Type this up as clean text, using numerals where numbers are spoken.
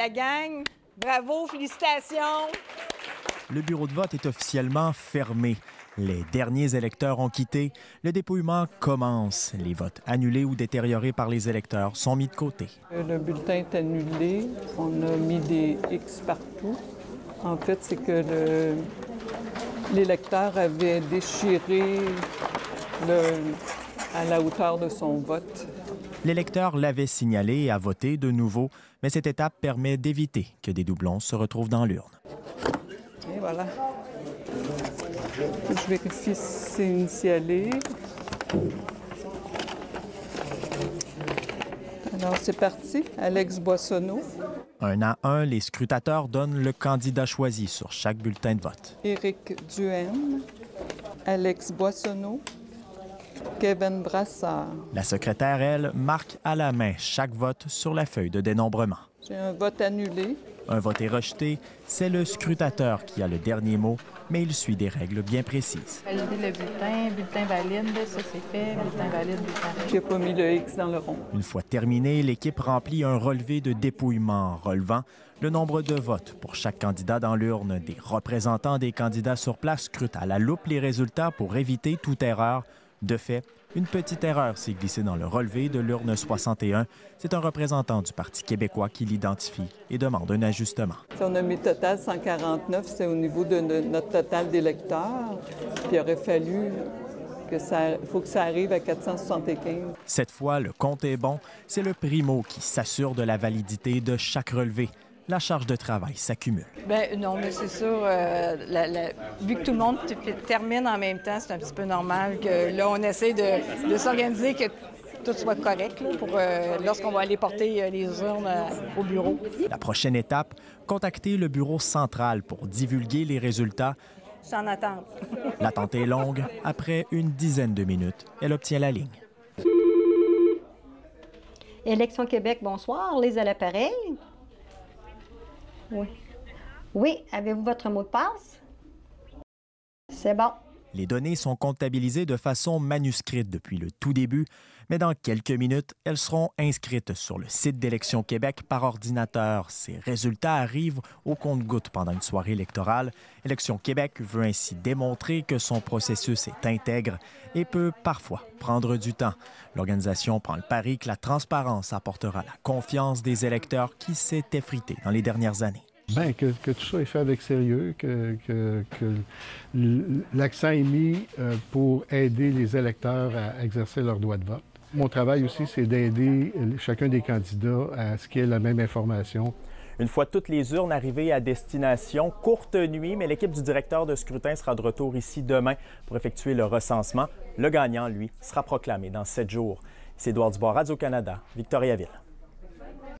la gang. Bravo, félicitations. Le bureau de vote est officiellement fermé. Les derniers électeurs ont quitté. Le dépouillement commence. Les votes annulés ou détériorés par les électeurs sont mis de côté. Le bulletin est annulé. On a mis des X partout. En fait, c'est que l'électeur avait déchiré à la hauteur de son vote. L'électeur l'avait signalé et a voté de nouveau, mais cette étape permet d'éviter que des doublons se retrouvent dans l'urne. Et voilà. Je vérifie si c'est initialé. Alors, c'est parti. Alex Boissonneau. Un à un, les scrutateurs donnent le candidat choisi sur chaque bulletin de vote. Éric Duhaime. Alex Boissonneau. Kevin Brassard. La secrétaire, elle, marque à la main chaque vote sur la feuille de dénombrement. J'ai un vote annulé. Un vote est rejeté, c'est le scrutateur qui a le dernier mot, mais il suit des règles bien précises. Valider le bulletin valide, ça c'est fait, bulletin valide, bulletin valide. Qui n'a pas mis le X dans le rond. Une fois terminé, l'équipe remplit un relevé de dépouillement relevant le nombre de votes pour chaque candidat dans l'urne. Des représentants des candidats sur place scrutent à la loupe les résultats pour éviter toute erreur. De fait, une petite erreur s'est glissée dans le relevé de l'urne 61. C'est un représentant du Parti québécois qui l'identifie et demande un ajustement. On a mis total 149, c'est au niveau de notre total d'électeurs. Puis il aurait fallu que faut que ça arrive à 475. Cette fois, le compte est bon. C'est le primo qui s'assure de la validité de chaque relevé. La charge de travail s'accumule. Bien, non, mais c'est sûr, vu que tout le monde termine en même temps, c'est un petit peu normal que là, on essaie de s'organiser, que tout soit correct là, pour lorsqu'on va aller porter les urnes au bureau. La prochaine étape, contacter le bureau central pour divulguer les résultats. Je suis en attente. L'attente est longue. Après une dizaine de minutes, elle obtient la ligne. Élection Québec, bonsoir. Lise à l'appareil. Oui. Oui, avez-vous votre mot de passe? C'est bon. Les données sont comptabilisées de façon manuscrite depuis le tout début, mais dans quelques minutes, elles seront inscrites sur le site d'Élection Québec par ordinateur. Ces résultats arrivent au compte-gouttes pendant une soirée électorale. Élection Québec veut ainsi démontrer que son processus est intègre et peut parfois prendre du temps. L'organisation prend le pari que la transparence apportera la confiance des électeurs qui s'est effritée dans les dernières années. Bien, que tout ça est fait avec sérieux, que l'accent est mis pour aider les électeurs à exercer leur droit de vote. Mon travail aussi, c'est d'aider chacun des candidats à ce qu'il y ait la même information. Une fois toutes les urnes arrivées à destination, courte nuit, mais l'équipe du directeur de scrutin sera de retour ici demain pour effectuer le recensement. Le gagnant, lui, sera proclamé dans 7 jours. C'est Édouard Dubois, Radio-Canada, Victoriaville.